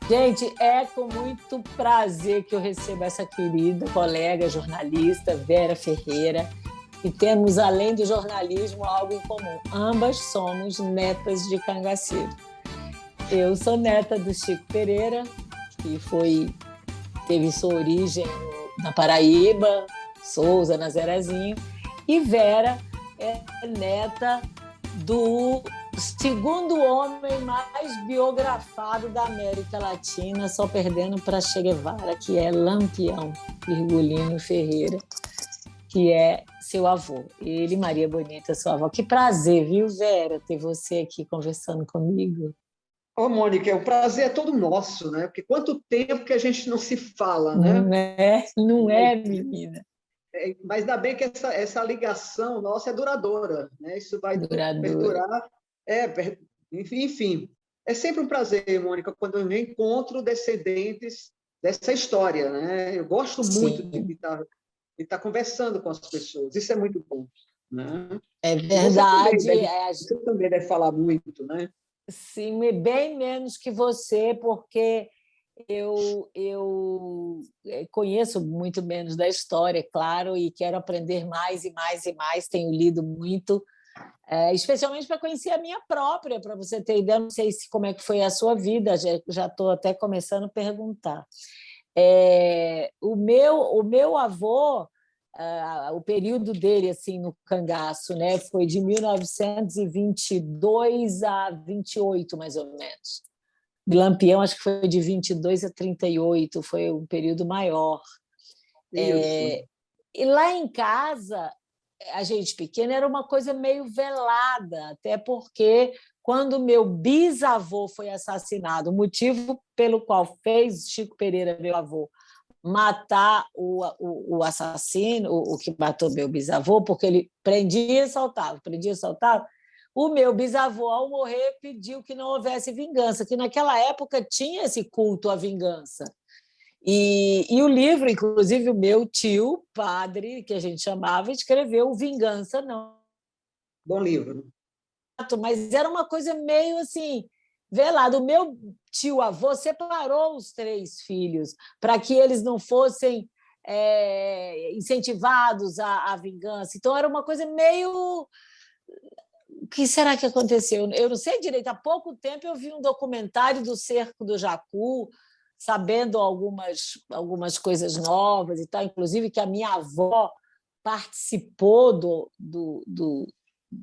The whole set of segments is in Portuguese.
Gente, é com muito prazer que eu recebo essa querida colega jornalista, Vera Ferreira, e temos, além do jornalismo, algo em comum. Ambas somos netas de cangaceiro. Eu sou neta do Chico Pereira, que teve sua origem na Paraíba, Souza, Nazerezinho, e Vera é neta do segundo homem mais biografado da América Latina, só perdendo para Che Guevara, que é Lampião Virgulino Ferreira, que é seu avô. Ele, Maria Bonita, sua avó. Que prazer, viu, Vera, ter você aqui conversando comigo. Ô, Mônica, o prazer é todo nosso, né? Porque quanto tempo que a gente não se fala, né? Não é, menina? Mas ainda bem que essa ligação nossa é duradoura, né? Isso vai Duradoura. perdurar. É, enfim, é sempre um prazer, Mônica, quando eu encontro descendentes dessa história, né? Eu gosto muito de Sim, estar conversando com as pessoas. Isso é muito bom, né? é E você também verdade. deve, você também deve falar muito, né? Sim, bem menos que você, porque eu conheço muito menos da história, é claro, e quero aprender mais e mais e mais. Tenho lido muito, especialmente para conhecer a minha própria, para você ter ideia. Não sei como é que foi a sua vida, já estou até começando a perguntar. O meu avô, o período dele assim no cangaço, né, foi de 1922 a 28, mais ou menos. Lampião, acho que foi de 22 a 38, foi um período maior. Isso. E lá em casa, a gente pequena era uma coisa meio velada, até porque quando meu bisavô foi assassinado, o motivo pelo qual fez Chico Pereira, meu avô, matar o assassino, o que matou meu bisavô, porque ele prendia e soltava, prendia e soltava. O meu bisavô, ao morrer, pediu que não houvesse vingança, que naquela época tinha esse culto à vingança. E o livro, inclusive, o meu tio, padre, que a gente chamava, escreveu Vingança Não, Bom livro. mas era uma coisa meio assim, velada. O meu tio-avô separou os três filhos para que eles não fossem incentivados à vingança. Então, era uma coisa meio... O que será que aconteceu? Eu não sei direito. Há pouco tempo eu vi um documentário do Cerco do Jacu, sabendo algumas coisas novas e tal, inclusive que a minha avó participou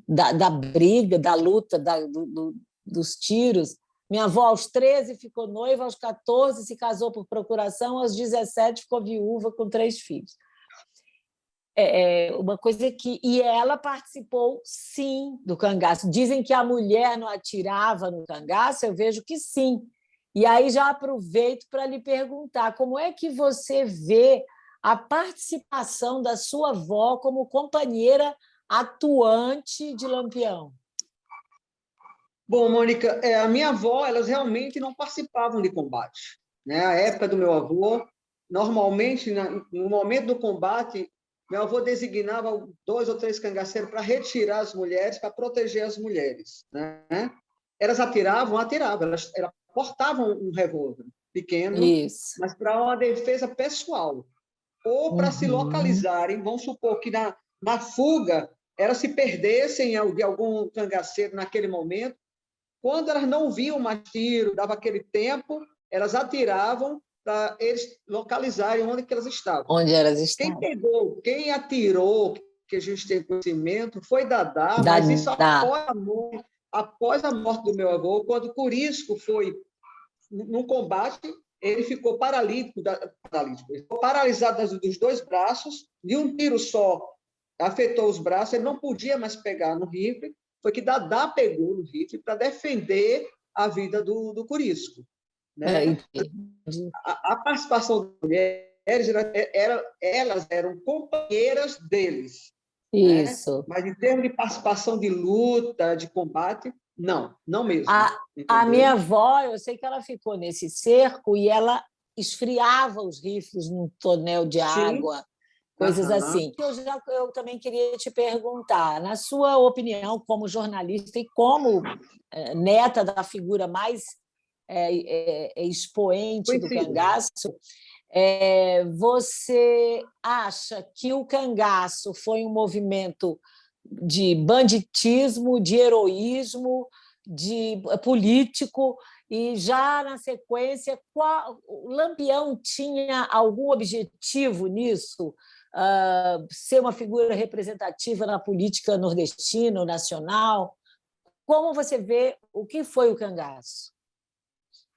da briga, da luta, dos tiros. Minha avó, aos 13, ficou noiva, aos 14 se casou por procuração, aos 17 ficou viúva com 3 filhos. Uma coisa que... E ela participou, sim, do cangaço. Dizem que a mulher não atirava no cangaço, eu vejo que sim. E aí já aproveito para lhe perguntar como é que você vê a participação da sua avó como companheira atuante de Lampião. Bom, Mônica, a minha avó, elas realmente não participavam de combate, né? A época do meu avô, normalmente, no momento do combate, meu avô designava 2 ou 3 cangaceiros para retirar as mulheres, para proteger as mulheres, né? Elas atiravam, elas portavam um revólver pequeno, Isso. mas para uma defesa pessoal, ou para se Uhum. localizarem. Vamos supor que na fuga elas se perdessem de algum cangaceiro naquele momento. Quando elas não viam mais tiro, dava aquele tempo, elas atiravam para eles localizarem onde que elas estavam. Onde elas Quem estavam? pegou, quem atirou, que a gente tem conhecimento, foi Dadá, mas isso Dadá. após a morte do meu avô, quando Curisco foi num combate, ele ficou paralítico, ele ficou paralisado dos 2 braços, de um tiro só afetou os braços, ele não podia mais pegar no rifle, foi que Dadá pegou no rifle para defender a vida do Curisco, né? Entendi. A participação das mulheres, elas eram companheiras deles, né? Isso. Mas em termos de participação de luta, de combate, não mesmo, A minha entendeu? avó, eu sei que ela ficou nesse cerco e ela esfriava os rifles num tonel de Sim, água, coisas aham. assim. Eu também queria te perguntar, na sua opinião, como jornalista e como neta da figura mais é expoente do Conhecido. cangaço. Você acha que o cangaço foi um movimento de banditismo, de heroísmo, de político, e já na sequência, o Lampião tinha algum objetivo nisso? Ser uma figura representativa na política nordestina, nacional? Como você vê o que foi o cangaço?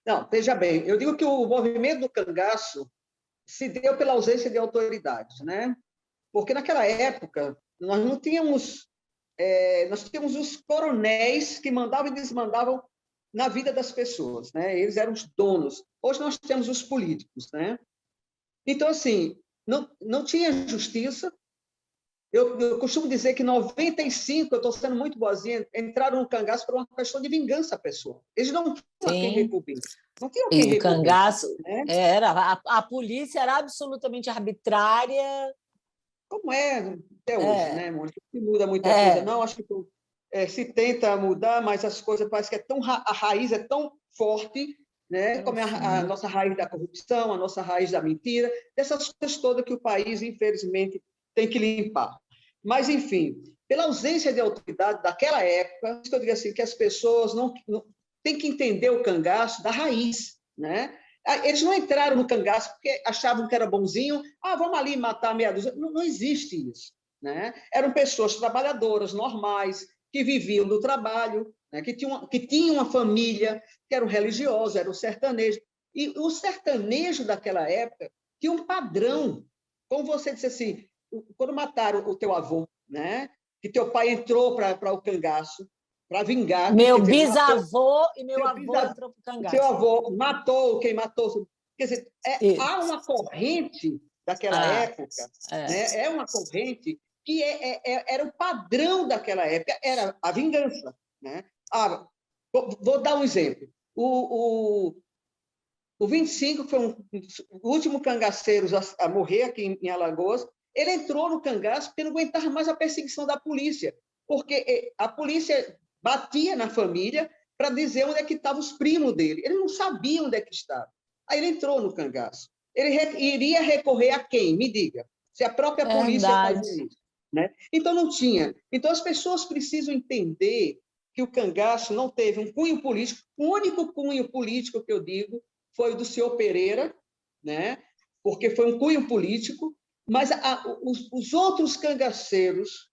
Não, veja bem, eu digo que o movimento do cangaço se deu pela ausência de autoridades, né? Porque naquela época nós não tínhamos, nós tínhamos os coronéis que mandavam e desmandavam na vida das pessoas, né? Eles eram os donos. Hoje nós temos os políticos, né? Então, assim, não tinha justiça. Eu costumo dizer que 95, eu estou sendo muito boazinha, entraram no cangaço por uma questão de vingança pessoal. Eles não tinham a quem recuperar. Não tinham quem E o recuperar. cangaço, né? a polícia era absolutamente arbitrária. Como é até hoje, né, Mônica? Não muda muita É. coisa, não. Acho que se tenta mudar, mas as coisas parece que a raiz é tão forte, né? Como é a nossa raiz da corrupção, a nossa raiz da mentira, dessas coisas todas que o país, infelizmente, tem que limpar. Mas, enfim, pela ausência de autoridade daquela época, eu digo assim, que as pessoas não têm que entender o cangaço da raiz, né? Eles não entraram no cangaço porque achavam que era bonzinho, vamos ali matar meia dúzia. Não existe isso, né? Eram pessoas trabalhadoras, normais, que viviam do trabalho, né? que tinham uma família, que eram religiosos, eram sertanejos. E o sertanejo daquela época tinha um padrão. Como você disse assim, quando mataram o teu avô, né? Que teu pai entrou para o cangaço, para vingar. Meu bisavô e meu avô entrou para o cangaço. Seu avô matou quem matou. Quer dizer, há uma corrente daquela época, né? É uma corrente que era o padrão daquela época, era a vingança. Né? Vou dar um exemplo. O 25 foi o último cangaceiro a morrer aqui em Alagoas. Ele entrou no cangaço porque não aguentava mais a perseguição da polícia, porque a polícia batia na família para dizer onde é que estavam os primos dele. Ele não sabia onde é que estava. Aí ele entrou no cangaço. Ele iria recorrer a quem? Me diga. Se a própria polícia fazia isso. Né? Então, não tinha. Então, as pessoas precisam entender que o cangaço não teve um cunho político. O único cunho político que eu digo foi o do senhor Pereira, né? Porque foi um cunho político, mas os outros cangaceiros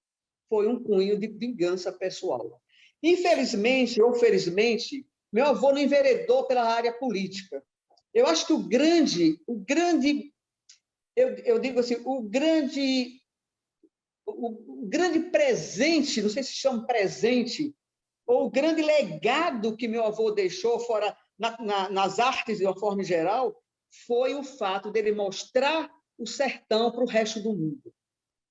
foi um cunho de vingança pessoal. Infelizmente ou felizmente, meu avô não enveredou pela área política. Eu acho que o grande, eu digo assim, o grande presente, não sei se chama presente, ou o grande legado que meu avô deixou fora nas artes de uma forma geral, foi o fato dele mostrar o sertão para o resto do mundo.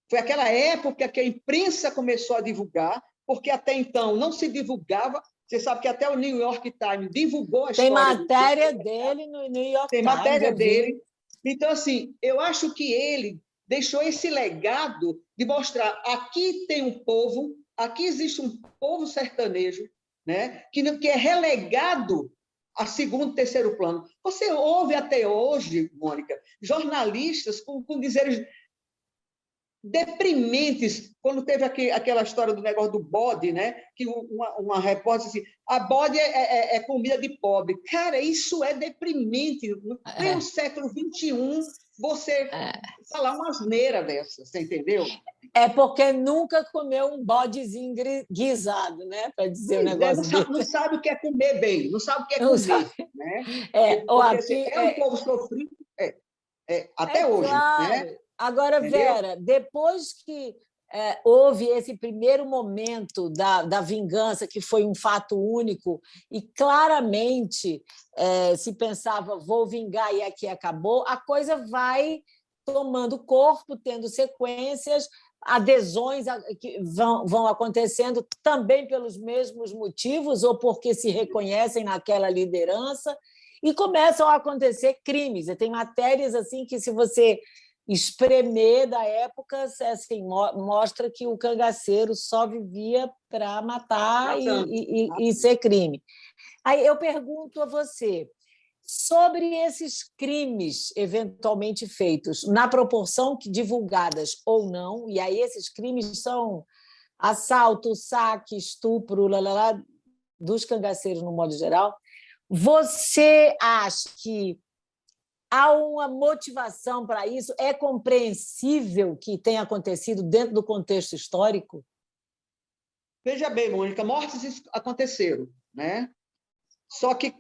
Foi aquela época que a imprensa começou a divulgar, porque até então não se divulgava. Você sabe que até o New York Times divulgou a história. Tem matéria dele no New York Times. Tem matéria dele. Então, assim, eu acho que ele deixou esse legado de mostrar aqui tem um povo, aqui existe um povo sertanejo, né, que é relegado a segundo, terceiro plano. Você ouve até hoje, Mônica, jornalistas com dizeres deprimentes, quando teve aquela história do negócio do bode, né? Que uma repórter disse assim, a bode é comida de pobre. Cara, isso é deprimente. No século XXI, você falar uma asneira dessa, você entendeu? É porque nunca comeu um bodezinho guisado, né? Para dizer o negócio não sabe o que é comer bem, não sabe o que é comer. Né? É um povo sofrido, até hoje. Claro. Né? Agora, Vera, depois que houve esse primeiro momento da vingança, que foi um fato único, e claramente se pensava, vou vingar e aqui acabou, a coisa vai tomando corpo, tendo sequências, adesões que vão acontecendo também pelos mesmos motivos, ou porque se reconhecem naquela liderança, e começam a acontecer crimes. Tem matérias assim que, se você espremer da época, assim, mostra que o cangaceiro só vivia para matar e ser crime. Aí eu pergunto a você, sobre esses crimes eventualmente feitos, na proporção que divulgadas ou não, e aí esses crimes são assalto, saque, estupro, dos cangaceiros no modo geral, você acha que há uma motivação para isso? É compreensível que tenha acontecido dentro do contexto histórico? Veja bem, Mônica, mortes aconteceram, né? Só que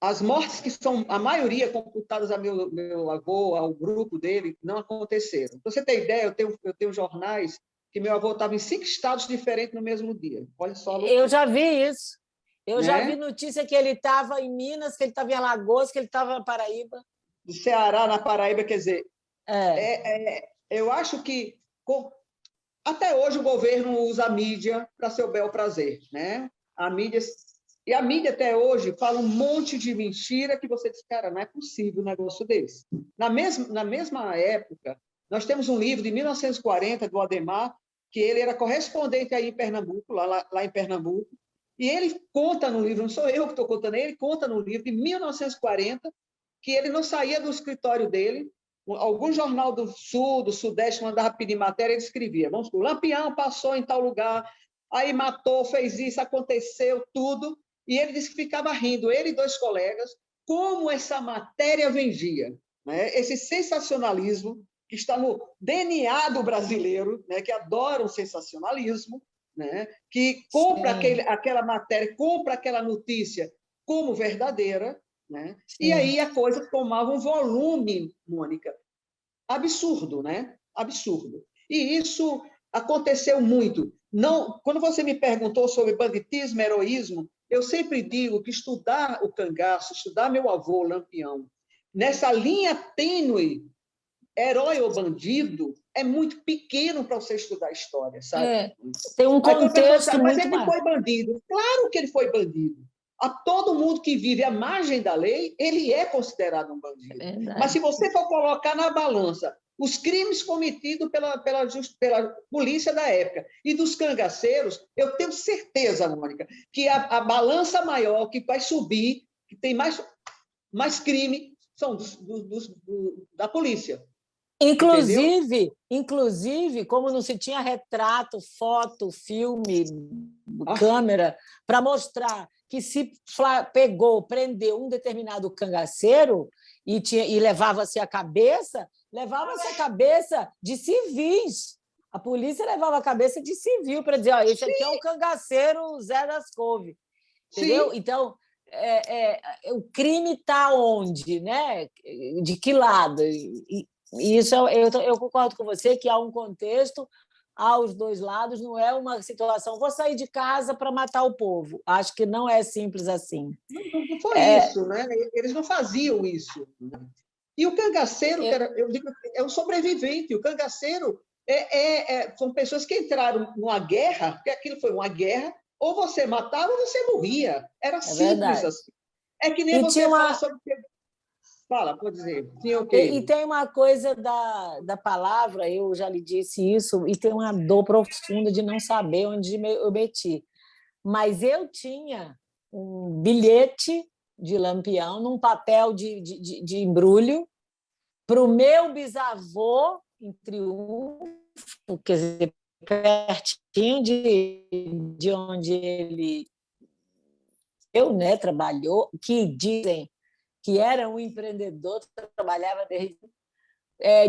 as mortes que são, a maioria, computadas a meu avô, ao grupo dele, não aconteceram. Para você ter ideia, eu tenho jornais que meu avô estava em 5 estados diferentes no mesmo dia. Olha só a loucura. Eu já vi isso. Eu já vi Né? notícia que ele estava em Minas, que ele estava em Alagoas, que ele estava na Paraíba. Do Ceará, na Paraíba, quer dizer, É. eu acho que até hoje o governo usa a mídia para seu bel prazer, né? E a mídia até hoje fala um monte de mentira que você diz, cara, não é possível um negócio desse. Na mesma época, nós temos um livro de 1940 do Adhemar, que ele era correspondente aí em Pernambuco, lá em Pernambuco, e ele conta no livro, não sou eu que estou contando, ele conta no livro de 1940 que ele não saía do escritório dele, algum jornal do Sul, do Sudeste, mandava pedir matéria, ele escrevia, vamos supor, Lampião passou em tal lugar, aí matou, fez isso, aconteceu, tudo, e ele disse que ficava rindo, ele e 2 colegas, como essa matéria vendia, né? Esse sensacionalismo que está no DNA do brasileiro, né? Que adora o sensacionalismo, né? Que compra aquela matéria, compra aquela notícia como verdadeira, né? E aí a coisa tomava um volume, Mônica, absurdo, né? Absurdo. E isso aconteceu muito. Não, quando você me perguntou sobre banditismo, heroísmo, eu sempre digo que estudar o cangaço, estudar meu avô Lampião, nessa linha tênue, herói ou bandido, é muito pequeno para você estudar a história, sabe? Tem um contexto mas muito ele maior. foi bandido. Claro que ele foi bandido. A todo mundo que vive à margem da lei, ele é considerado um bandido. Mas se você for colocar na balança os crimes cometidos pela polícia da época e dos cangaceiros, eu tenho certeza, Mônica, que a balança maior que vai subir, que tem mais crime, são da polícia. Inclusive, como não se tinha retrato, foto, filme, câmera, para mostrar que se prendeu um determinado cangaceiro e levava-se a cabeça de civis. A polícia levava a cabeça de civil para dizer, esse aqui é o cangaceiro Zé das Couve. Entendeu? Sim. Então, o crime está onde? Né? De que lado? E isso eu concordo com você que há um contexto aos 2 lados, não é uma situação, vou sair de casa para matar o povo. Acho que não é simples assim. Não foi isso, né? Eles não faziam isso. E o cangaceiro, eu digo, é um sobrevivente. O cangaceiro são pessoas que entraram numa guerra, porque aquilo foi uma guerra, ou você matava ou você morria. Era simples assim. É que nem você fala sobre... Fala, pode dizer. Tinha o quê? E tem uma coisa da palavra, eu já lhe disse isso, e tem uma dor profunda de não saber onde eu meti. Mas eu tinha um bilhete de Lampião num papel de embrulho para o meu bisavô em Triunfo, quer dizer, pertinho de onde ele trabalhou, que dizem que era um empreendedor, trabalhava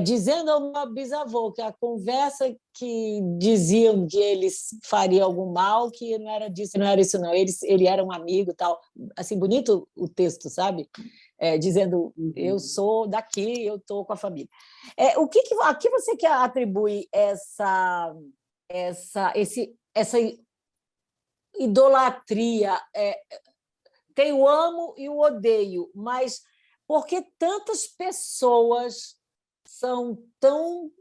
dizendo ao meu bisavô que a conversa que diziam que eles fariam algum mal, que não era disso, não era isso não, ele era um amigo, tal, assim, bonito o texto, sabe? Dizendo, eu sou daqui, eu estou com a família. A que você que atribui essa idolatria? Tem o amo e o odeio, mas por que tantas pessoas são tão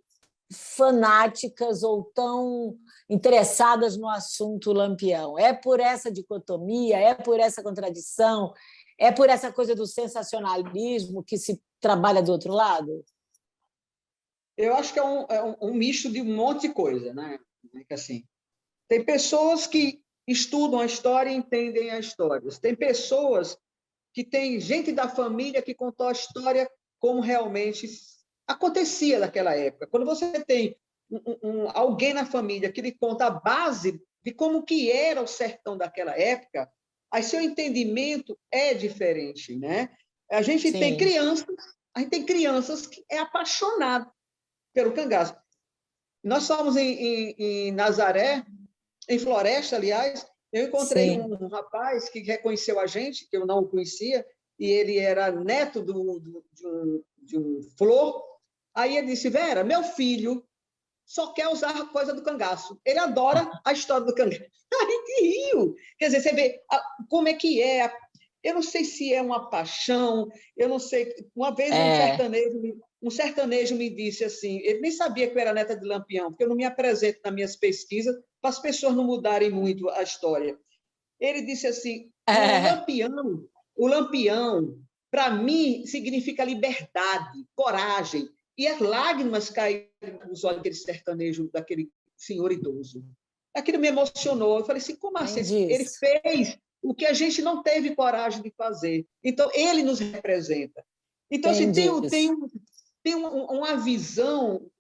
fanáticas ou tão interessadas no assunto Lampião? É por essa dicotomia, é por essa contradição, é por essa coisa do sensacionalismo que se trabalha do outro lado? Eu acho que é um misto de um monte de coisa, né? Assim, tem pessoas que estudam a história e entendem a história. Tem pessoas que tem gente da família que contou a história como realmente acontecia naquela época. Quando você tem alguém na família que lhe conta a base de como que era o sertão daquela época, aí seu entendimento é diferente, né? A gente tem Sim, crianças, a gente tem crianças que é apaixonado pelo cangaço. Nós fomos em Nazaré, em Floresta, aliás, eu encontrei sim. um rapaz que reconheceu a gente, que eu não o conhecia, e ele era neto de um flor. Aí ele disse, Vera, meu filho só quer usar a coisa do cangaço. Ele adora a história do cangaço. A gente riu. Quer dizer, você vê como é que é. Eu não sei se é uma paixão, eu não sei. Uma vez É, um sertanejo me disse assim, ele nem sabia que eu era neta de Lampião, porque eu não me apresento nas minhas pesquisas para as pessoas não mudarem muito a história. Ele disse assim, é, o lampião, para mim, significa liberdade, coragem, e as lágrimas caíram nos olhos daquele sertanejo, daquele senhor idoso. Aquilo me emocionou. Eu falei assim, como assim? entendi Ele isso. fez o que a gente não teve coragem de fazer. Então, ele nos representa. Então, assim, Entendi isso. tem uma visão,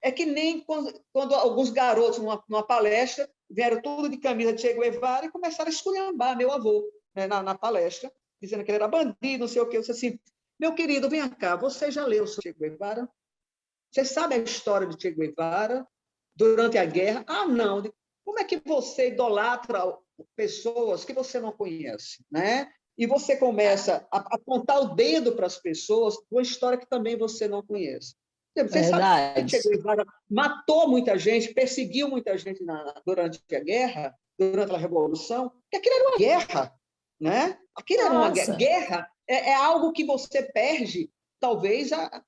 é que nem quando alguns garotos, numa palestra, vieram tudo de camisa de Che Guevara e começaram a esculhambar meu avô, né, na palestra, dizendo que ele era bandido, não sei o quê. Eu disse assim, meu querido, vem cá, você já leu sobre Che Guevara? Você sabe a história de Che Guevara durante a guerra? Ah, não. Como é que você idolatra pessoas que você não conhece, né? E você começa a apontar o dedo para as pessoas com uma história que também você não conhece. Você sabe que Che Verdade. Guevara matou muita gente, perseguiu muita gente durante a guerra, durante a Revolução, porque aquilo era uma guerra, né? Aquilo era uma guerra. Nossa, Guerra é algo que você perde, talvez, a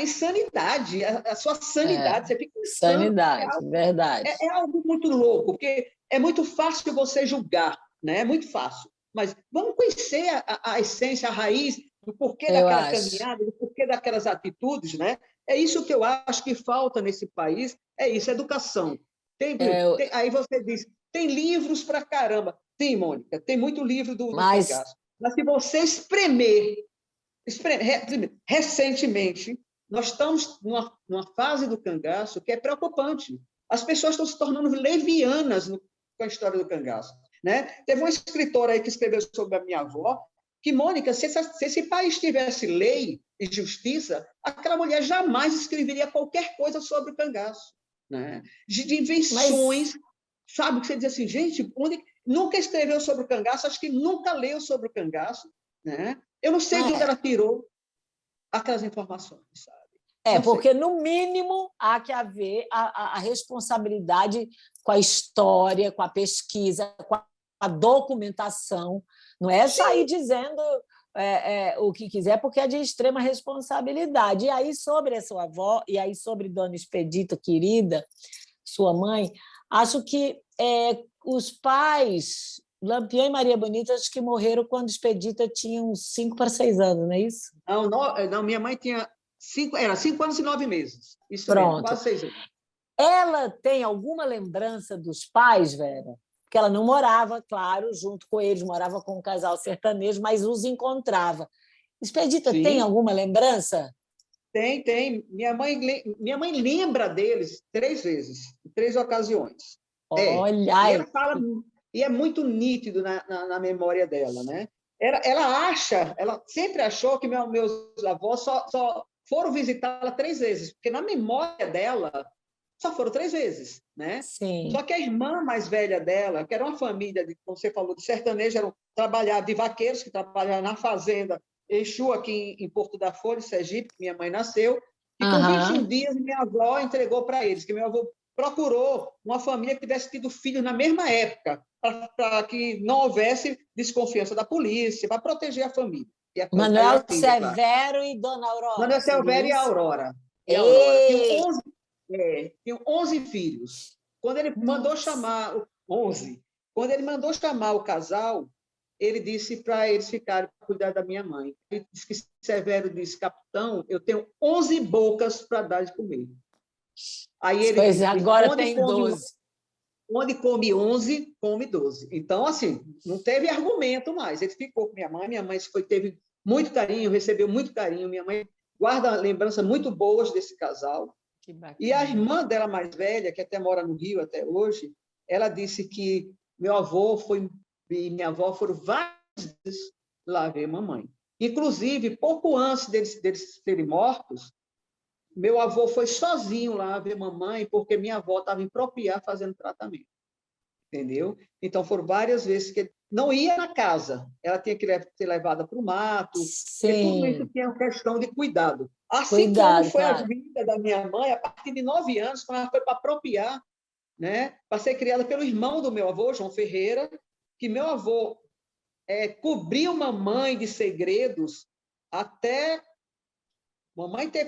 insanidade, a sua é, sanidade, você fica insano. sanidade, verdade. É algo muito louco, porque é muito fácil você julgar, né? É muito fácil. Mas vamos conhecer a essência, a raiz do porquê Eu daquela acho. caminhada, do porquê daquelas atitudes, né? É isso que eu acho que falta nesse país, é isso, educação. É, Aí você diz, tem livros para caramba. Tem, Mônica, tem muito livro do mas cangaço. Mas se você recentemente, nós estamos numa fase do cangaço que é preocupante. As pessoas estão se tornando levianas com a história do cangaço. Né? Teve uma escritora aí que escreveu sobre a minha avó, que, Mônica, se esse país tivesse lei e justiça, aquela mulher jamais escreveria qualquer coisa sobre o cangaço. Né? De Mas, invenções, sabe? Que você diz assim, gente, nunca escreveu sobre o cangaço, acho que nunca leu sobre o cangaço. Né? Eu não sei de onde é, ela tirou aquelas informações, sabe? é, Não sei. porque, no mínimo, há que haver a responsabilidade com a história, com a pesquisa, com a documentação. Não é sair Sim, dizendo o que quiser, porque é de extrema responsabilidade. E aí, sobre a sua avó, e aí sobre Dona Expedita, querida, sua mãe, acho que os pais, Lampião e Maria Bonita, acho que morreram quando Expedita tinha uns 5 para 6 anos, não é isso? não, minha mãe tinha 5 anos e 9 meses. Isso mesmo, Pronto. quase 6 anos. Ela tem alguma lembrança dos pais, Vera? Porque ela não morava, claro, junto com eles, morava com um casal sertanejo, mas os encontrava. Expedita tem Sim, alguma lembrança? tem. Minha mãe lembra deles 3 vezes, em 3 ocasiões. Olha, E ai, ela fala, e é muito nítido na memória dela, né? Ela sempre achou que meus avós só foram visitá-la 3 vezes, porque na memória dela só foram 3 vezes, né? Só sim. que a irmã mais velha dela, que era uma família, como você falou, de sertanejo, trabalhava de vaqueiros, que trabalhavam na fazenda Exu, aqui em Porto da Folha, Sergipe, que minha mãe nasceu, e com 21 Aham. dias minha avó entregou para eles, que meu avô procurou uma família que tivesse tido filhos na mesma época, para que não houvesse desconfiança da polícia, para proteger a família. E a Manuel filha, claro. Severo e Dona Aurora, Manuel Selvério seria e a isso? Aurora. E a Aurora. Ei! Tinham 11 filhos. Quando ele mandou Nossa! chamar 11, quando ele mandou chamar o casal, ele disse para eles ficarem para cuidar da minha mãe. Ele disse que Severo disse, capitão, eu tenho 11 bocas para dar de comer. Aí ele Pois é, disse, agora tem 12. onde come 11, come 12. Então, assim, não teve argumento mais. Ele ficou com minha mãe teve muito carinho, recebeu muito carinho. Minha mãe guarda lembranças muito boas desse casal. Que bacana. E a irmã dela mais velha, que até mora no Rio até hoje, ela disse que meu avô e minha avó foram várias vezes lá ver mamãe. Inclusive, pouco antes deles serem mortos, meu avô foi sozinho lá ver mamãe, porque minha avó estava em Propriá fazendo tratamento. Entendeu? Então, foram várias vezes que ele não ia na casa, ela tinha que ser levada para o mato, porque tudo isso Sim, tinha uma questão de cuidado. Assim como cuidado, foi a claro. vida da minha mãe, a partir de 9 anos, quando ela foi para Propriá, né, para ser criada pelo irmão do meu avô, João Ferreira, que meu avô cobriu mamãe de segredos até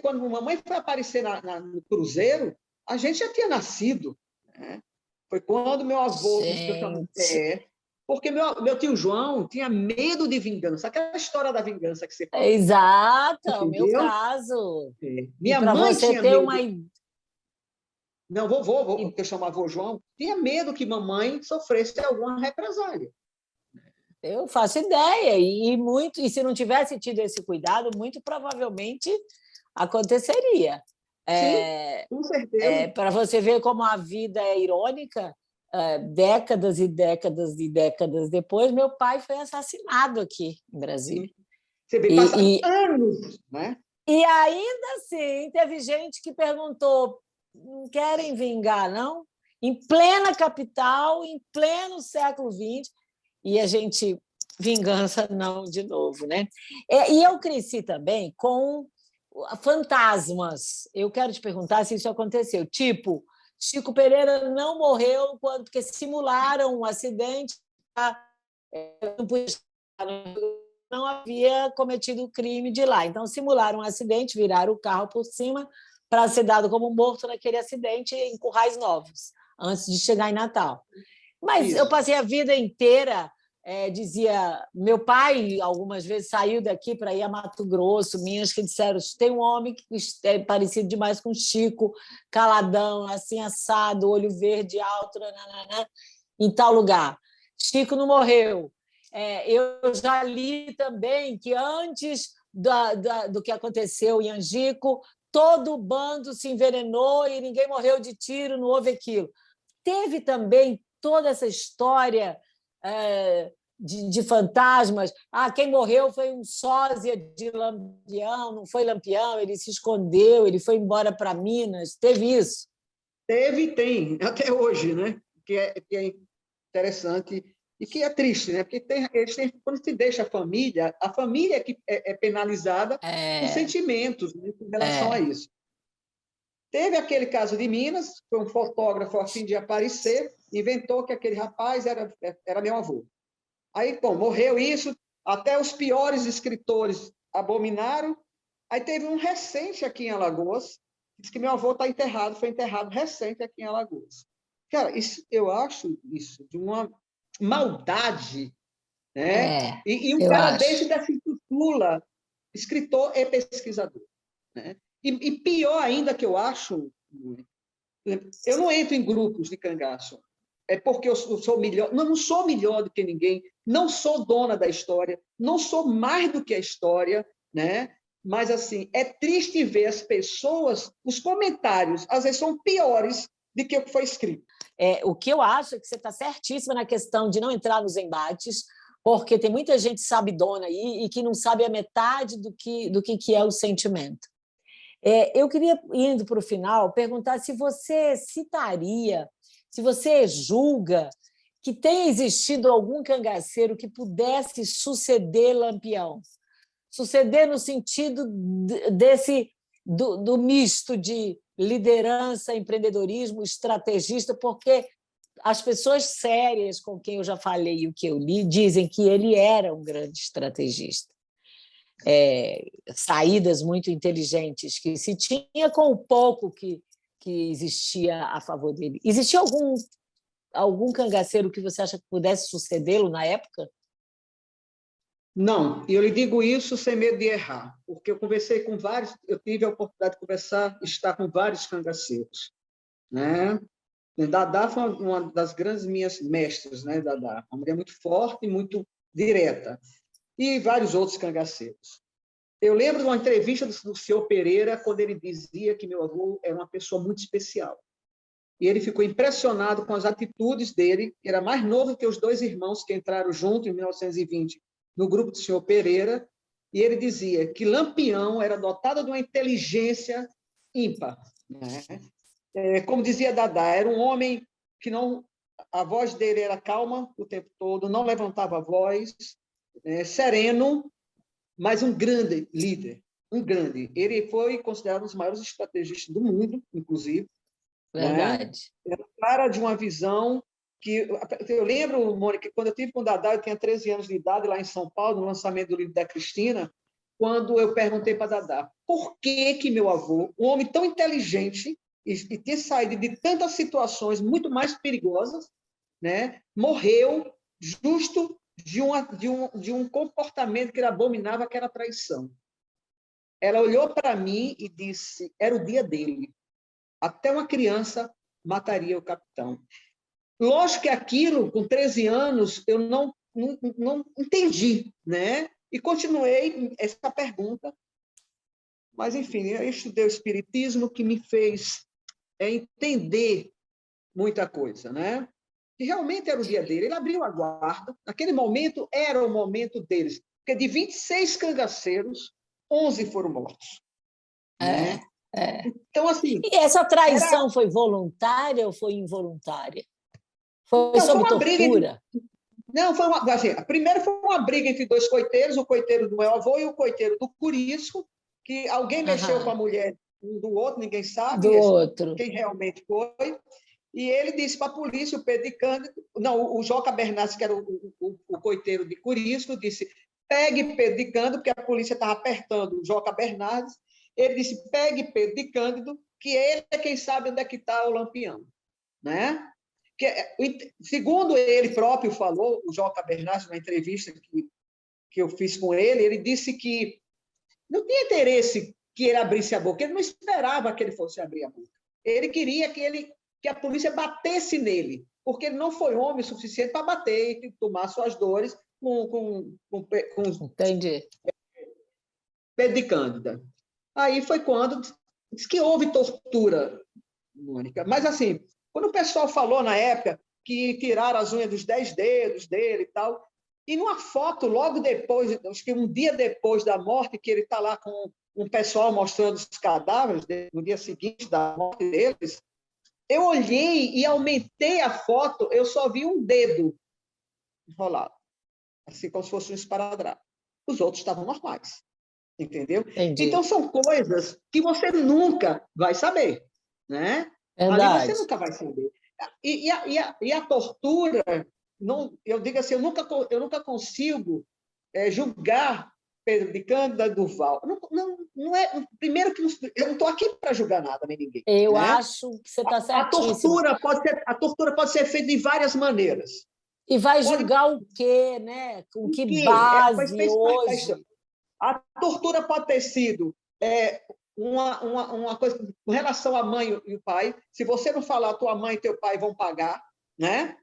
quando mamãe foi aparecer no cruzeiro, a gente já tinha nascido, né? Foi quando meu avô, Gente, porque meu tio João tinha medo de vingança, aquela história da vingança que você falou, exato, é o meu entendeu? caso. E Minha para mãe você tinha ter uma. medo, não, vovô, que eu chamava vô João, tinha medo que mamãe sofresse alguma represália. Eu faço ideia, e muito, e se não tivesse tido esse cuidado, muito provavelmente aconteceria. Sim, com certeza. Para você ver como a vida é irônica, décadas e décadas e décadas depois, meu pai foi assassinado aqui em Brasília. Sim. Você vê, passaram E, anos, né? e ainda assim, teve gente que perguntou: não querem vingar, não? Em plena capital, em pleno século XX, e a gente, vingança não de novo, né? E eu cresci também com fantasmas. Eu quero te perguntar se isso aconteceu. Tipo, Chico Pereira não morreu porque simularam um acidente, não havia cometido o crime de lá. Então, simularam um acidente, viraram o carro por cima para ser dado como morto naquele acidente em Currais Novos, antes de chegar em Natal. Mas eu Isso. passei a vida inteira, dizia... Meu pai, algumas vezes, saiu daqui para ir a Mato Grosso, Minas, que disseram: tem um homem que é parecido demais com o Chico, caladão, assim, assado, olho verde alto, nananana, em tal lugar. Chico não morreu. Eu já li também que antes do que aconteceu em Angico, todo o bando se envenenou e ninguém morreu de tiro, não houve aquilo. Teve também toda essa história de fantasmas. Quem morreu foi um sósia de Lampião, não foi Lampião, ele se escondeu, ele foi embora para Minas. Teve isso? Teve e tem, até hoje, né? Que é interessante e que é triste, né? Porque quando se deixa a família é que é penalizada por É, sentimentos, né, em relação a é, isso. Teve aquele caso de Minas, foi um fotógrafo a fim de aparecer, inventou que aquele rapaz era meu avô. Aí, bom, morreu isso, até os piores escritores abominaram. Aí teve um recente aqui em Alagoas, diz que meu avô está enterrado, foi enterrado recente aqui em Alagoas. Cara, eu acho isso de uma maldade, né? E um eu cara acho. desse se intitula escritor e pesquisador, né? E pior ainda que eu acho, eu não entro em grupos de cangaço, é porque eu sou melhor, não sou melhor do que ninguém, não sou dona da história, não sou mais do que a história, né? Mas, assim, é triste ver as pessoas, os comentários, às vezes são piores do que o que foi escrito. O que eu acho é que você está certíssima na questão de não entrar nos embates, porque tem muita gente sabidona aí e que não sabe a metade do que é o sentimento. Eu queria, indo para o final, perguntar se você citaria, se você julga que tenha existido algum cangaceiro que pudesse suceder Lampião. Suceder no sentido do misto de liderança, empreendedorismo, estrategista, porque as pessoas sérias com quem eu já falei e o que eu li dizem que ele era um grande estrategista. Saídas muito inteligentes que se tinha com o pouco que existia a favor dele. Existia algum cangaceiro que você acha que pudesse sucedê-lo na época? Não, e eu lhe digo isso sem medo de errar, porque eu conversei com vários, eu tive a oportunidade de conversar, estar com vários cangaceiros, né? Dadá foi uma das grandes minhas mestras, né, Dadá? Uma mulher muito forte, muito direta. E vários outros cangaceiros. Eu lembro de uma entrevista do senhor Pereira, quando ele dizia que meu avô era uma pessoa muito especial. E ele ficou impressionado com as atitudes dele, que era mais novo que os dois irmãos que entraram juntos em 1920 no grupo do senhor Pereira, e ele dizia que Lampião era dotado de uma inteligência ímpar, né? Como dizia Dadá, era um homem que não, a voz dele era calma o tempo todo, não levantava a voz, sereno, mas um grande líder, um grande. Ele foi considerado um dos maiores estrategistas do mundo, inclusive. Né? Verdade. Era um cara de uma visão que... Eu lembro, Mônica, quando eu tive com o Dadá, eu tinha 13 anos de idade, lá em São Paulo, no lançamento do livro da Cristina, quando eu perguntei para Dadá por que meu avô, um homem tão inteligente e ter saído de tantas situações muito mais perigosas, né, morreu justo de um comportamento que ele abominava, que era a traição. Ela olhou para mim e disse, era o dia dele. Até uma criança mataria o capitão. Lógico que aquilo, com 13 anos, eu não entendi, né? E continuei essa pergunta. Mas, enfim, eu estudei o Espiritismo, que me fez entender muita coisa, né? E realmente era o dia dele. Ele abriu a guarda. Naquele momento, era o momento deles. Porque de 26 cangaceiros, 11 foram mortos. Né? Então, assim... E essa traição foi voluntária ou foi involuntária? Foi não, sob foi uma tortura? Não, foi uma... Assim, primeiro foi uma briga entre dois coiteiros, o coiteiro do meu avô e o coiteiro do Curisco, que alguém mexeu com a mulher um do outro, ninguém sabe do outro. quem realmente foi. E ele disse para a polícia, o Pedro de Cândido, não, o Joca Bernardes, que era o coiteiro de Curisco, disse, pegue Pedro de Cândido, porque a polícia estava apertando o Joca Bernardes. Ele disse, pegue Pedro de Cândido, que ele é quem sabe onde é que está o Lampião. Né? Segundo ele próprio falou, o Joca Bernardes, numa entrevista que eu fiz com ele disse que não tinha interesse que ele abrisse a boca, ele não esperava que ele fosse abrir a boca. Ele queria que a polícia batesse nele, porque ele não foi homem o suficiente para bater e tomar suas dores com Entendi. Pedro de Cândida. Aí foi quando diz que houve tortura, Mônica. Mas, assim, quando o pessoal falou na época que tiraram as unhas dos 10 dedos dele e tal, e numa foto, logo depois, acho que um dia depois da morte, que ele está lá com um pessoal mostrando os cadáveres, no dia seguinte da morte deles, eu olhei e aumentei a foto, eu só vi um dedo enrolado, assim como se fosse um esparadrapo. Os outros estavam normais, entendeu? Entendi. Então, são coisas que você nunca vai saber, né? Verdade. Ali você nunca vai saber. E a tortura, não, eu digo assim, eu nunca consigo julgar Pedro de Cândida Duval. Não é, primeiro que eu não estou aqui para julgar nada, nem ninguém. Eu né? acho que você está certíssimo. A tortura pode ser feita de várias maneiras. E vai julgar o quê, né? Com que base hoje? A tortura pode ter sido uma coisa com relação à mãe e o pai. Se você não falar, tua mãe e teu pai vão pagar, né?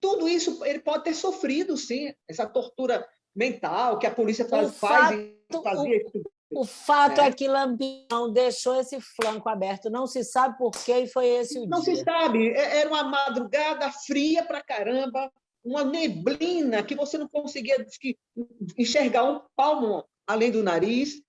Tudo isso ele pode ter sofrido, sim, essa tortura mental que a polícia fazia. O fato é que Lampião deixou esse flanco aberto. Não se sabe por quê e foi esse o dia. Não se sabe. Era uma madrugada fria pra caramba, uma neblina que você não conseguia enxergar um palmo além do nariz.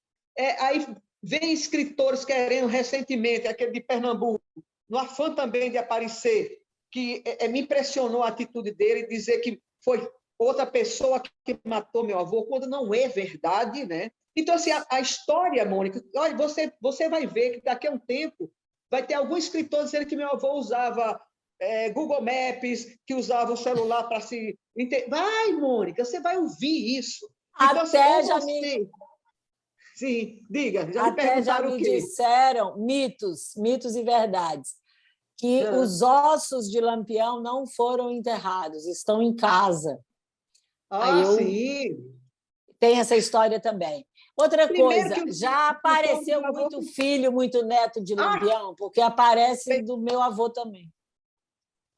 Aí vem escritores querendo recentemente, aquele de Pernambuco, no afã também de aparecer, que me impressionou a atitude dele, dizer que foi outra pessoa que matou meu avô, quando não é verdade, né? Então, assim, a história, Mônica, olha, você vai ver que daqui a um tempo vai ter algum escritor dizendo que meu avô usava Google Maps, que usava o celular para se... Vai, Mônica, você vai ouvir isso. Então, até assim, já me... Sim, diga, já me perguntaram já me o quê? disseram, mitos e verdades, que os ossos de Lampião não foram enterrados, estão em casa. Sim. Tem essa história também. Outra Primeiro coisa, que já apareceu meu avô... muito filho, muito neto de Ah, Lampião, porque aparece do meu avô também.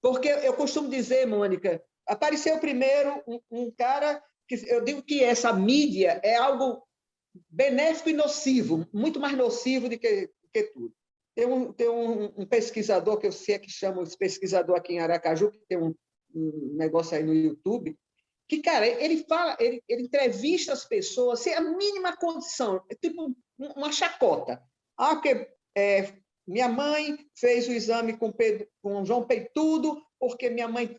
porque eu costumo dizer, Mônica, apareceu primeiro um cara que eu digo que essa mídia é algo benéfico e nocivo, muito mais nocivo do que tudo. Tem um pesquisador, que eu sei que chama esse pesquisador aqui em Aracaju, que tem um negócio aí no YouTube, que, cara, ele fala, ele entrevista as pessoas sem a mínima condição, é tipo uma chacota. Ah, porque minha mãe fez o exame com João Peitudo, porque minha mãe,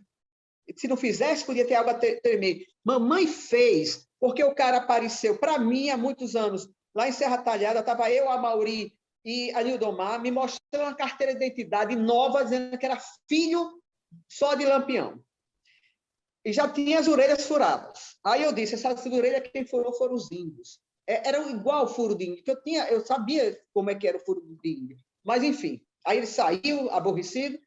se não fizesse, podia ter algo a tremer. Mamãe fez, porque o cara apareceu para mim há muitos anos, lá em Serra Talhada, estava eu, a Mauri e a Nildomar, me mostrando uma carteira de identidade nova, dizendo que era filho só de Lampião. E já tinha as orelhas furadas. Aí eu disse, essas orelhas quem furou foram os índios. Era igual o furo de índio, que eu sabia como é que era o furo de índio. Mas, enfim, aí ele saiu, aborrecido.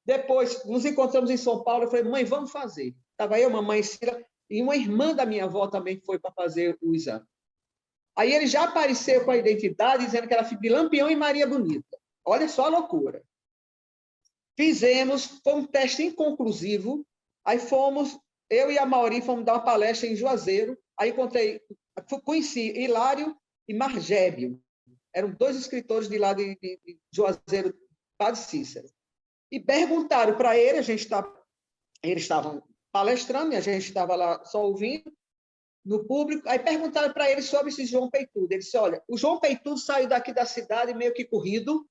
Depois, nos encontramos em São Paulo. Eu falei, mãe, vamos fazer. Estava eu, mamãe, Cira, e uma irmã da minha avó também foi para fazer o exame. Aí ele já apareceu com a identidade, dizendo que era filho de Lampião e Maria Bonita. Olha só a loucura. Fizemos, foi um teste inconclusivo. Aí fomos, eu e a Mauri fomos dar uma palestra em Juazeiro. Aí conheci Hilário e Margébio. Eram 2 escritores de lá de Juazeiro, Padre Cícero. E perguntaram para ele, eles estavam palestrando, e a gente estava lá só ouvindo, no público, aí perguntaram para ele sobre esse João Peitudo. Ele disse, olha, o João Peitudo saiu daqui da cidade meio que corrido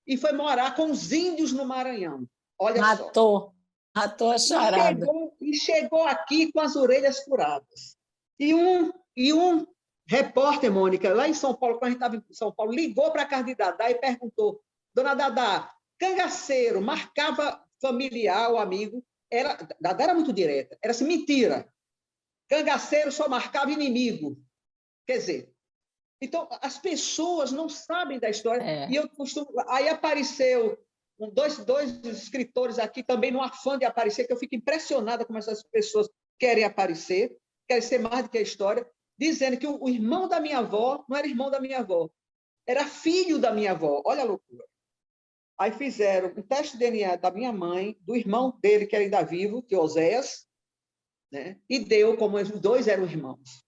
e foi morar com os índios no Maranhão. Olha só. Matou a charada. E chegou aqui com as orelhas furadas. E um repórter, Mônica, lá em São Paulo, quando a gente estava em São Paulo, ligou para a casa de Dadá e perguntou, dona Dadá, cangaceiro, marcava familiar ou amigo, Dadá era muito direta, era assim, mentira, cangaceiro só marcava inimigo. Quer dizer, então, as pessoas não sabem da história. E eu costumo... Aí apareceu dois escritores aqui também no afã de aparecer, que eu fico impressionada como essas pessoas querem aparecer, querem ser mais do que a história, dizendo que o irmão da minha avó não era irmão da minha avó, era filho da minha avó. Olha a loucura. Aí fizeram um teste de DNA da minha mãe, do irmão dele, que era ainda vivo, que é Oséias, né? E deu como os 2 eram irmãos.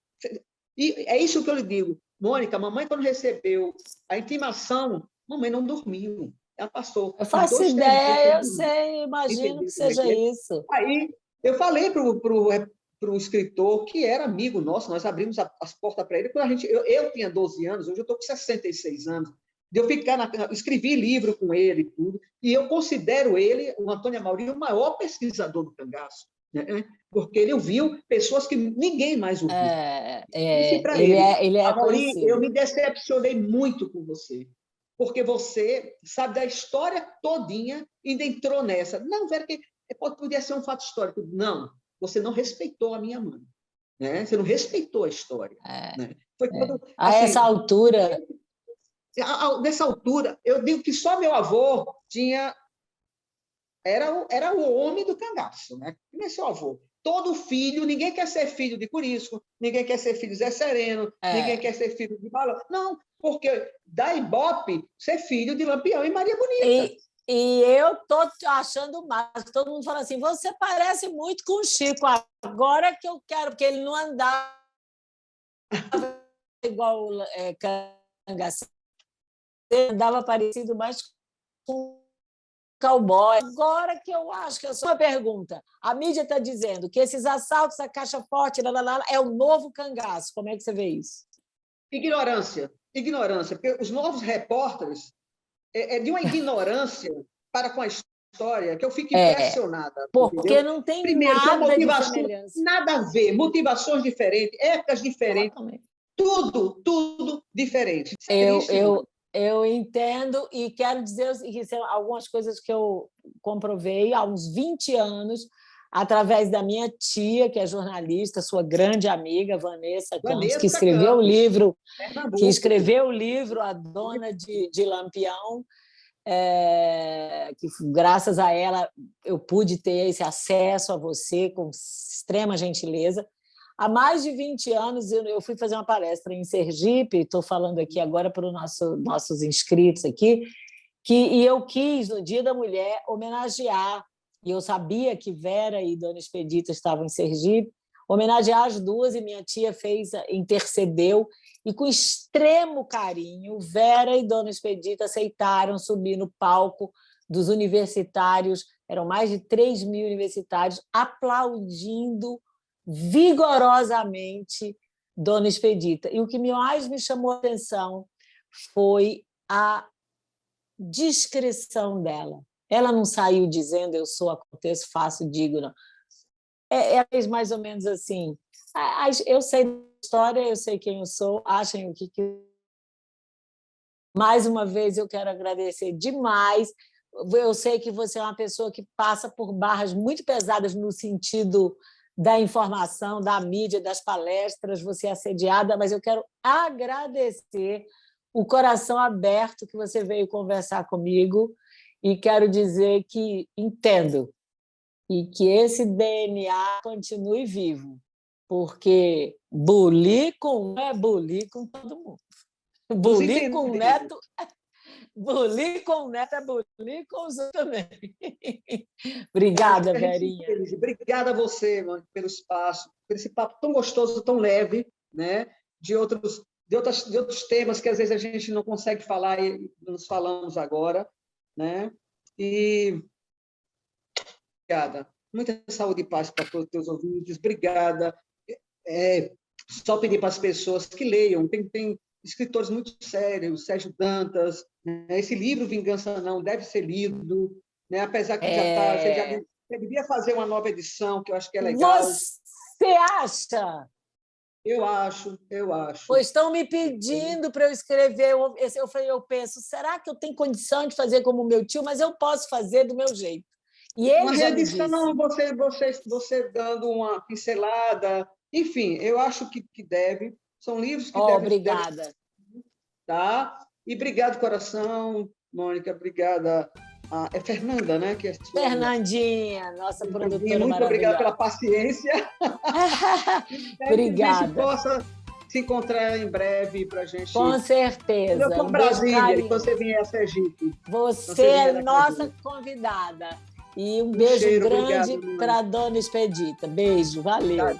E é isso que eu lhe digo. Mônica, mamãe, quando recebeu a intimação, mamãe não dormiu. Ela passou. Eu faço ideia, eu sei, imagino que seja isso. Aí eu falei para o escritor, que era amigo nosso, nós abrimos as portas para ele. Quando eu tinha 12 anos, hoje eu estou com 66 anos. De eu escrevi livro com ele e tudo, e eu considero ele, o Antônio Amauri, o maior pesquisador do cangaço. Né? Porque ele ouviu pessoas que ninguém mais ouviu. Ele é Amauri, conhecido. eu me decepcionei muito com você, porque você sabe da história todinha e ainda entrou nessa. Não, velho, que podia ser um fato histórico. Não, você não respeitou a minha mãe. Né? Você não respeitou a história. Né? Foi quando, a essa altura... Nessa altura, eu digo que só meu avô tinha... Era o homem do cangaço, né? Não é seu avô. Todo filho, ninguém quer ser filho de Curisco, ninguém quer ser filho de Zé Sereno, ninguém quer ser filho de Balão. Não, porque da Ibope, ser filho de Lampião e Maria Bonita. E eu estou achando mais. Todo mundo fala assim, você parece muito com o Chico. Agora que eu quero, porque ele não andava igual cangaceiro, andava parecido mais com cowboy. Agora que eu acho que é só uma pergunta. A mídia está dizendo que esses assaltos à caixa forte é o novo cangaço. Como é que você vê isso? Ignorância, porque os novos repórteres é de uma ignorância para com a história que eu fico impressionada. Porque entendeu? não tem Primeiro, nada de semelhança. Nada a ver, motivações diferentes, épocas diferentes, tudo diferente. Eu entendo e quero dizer que são algumas coisas que eu comprovei há uns 20 anos, através da minha tia, que é jornalista, sua grande amiga, Vanessa Campos, que escreveu o livro A Dona de Lampião, que graças a ela eu pude ter esse acesso a você com extrema gentileza. Há mais de 20 anos, eu fui fazer uma palestra em Sergipe, estou falando aqui agora para os nossos inscritos aqui, e eu quis, no Dia da Mulher, homenagear, e eu sabia que Vera e Dona Expedita estavam em Sergipe, homenagear as duas, e minha tia intercedeu, e com extremo carinho, Vera e Dona Expedita aceitaram subir no palco dos universitários, eram mais de 3 mil universitários, aplaudindo vigorosamente Dona Expedita. E o que mais me chamou a atenção foi a discrição dela. Ela não saiu dizendo eu sou, aconteço, faço, digo, não. Ela fez mais ou menos assim, eu sei da história, eu sei quem eu sou, achem o que... Mais uma vez, eu quero agradecer demais. Eu sei que você é uma pessoa que passa por barras muito pesadas no sentido da informação, da mídia, das palestras, você é assediada, mas eu quero agradecer o coração aberto que você veio conversar comigo e quero dizer que entendo e que esse DNA continue vivo, porque bulir com um é bulir com todo mundo. Bulir com o neto é bulir com os outros também. Obrigada, Verinha. Obrigada a você, mano, pelo espaço, por esse papo tão gostoso, tão leve, né? De outros temas que às vezes a gente não consegue falar e nos falamos agora, né? E obrigada. Muita saúde e paz para todos os teus ouvintes. Obrigada. Só pedir para as pessoas que leiam. Tem escritores muito sérios, Sérgio Dantas, né? Esse livro Vingança Não deve ser lido, né? Apesar que você devia fazer uma nova edição, que eu acho que é legal. Você acha? Eu acho. Pois estão me pedindo para eu escrever. Eu penso, será que eu tenho condição de fazer como o meu tio? Mas eu posso fazer do meu jeito. E ele uma já reedição, me disse. você dando uma pincelada. Enfim, eu acho que deve. São livros que Obrigada. Tá? E obrigado, coração, Mônica. Obrigada. É Fernanda, né? Que é sua... Fernandinha, nossa produtora muito obrigada pela maravilhosa. paciência. Obrigada. Que a gente possa se encontrar em breve para a gente... Com certeza. Eu para Brasília, que você vier a Sergipe. Você é nossa convidada. E um beijo grande para a Dona Expedita. Beijo, valeu.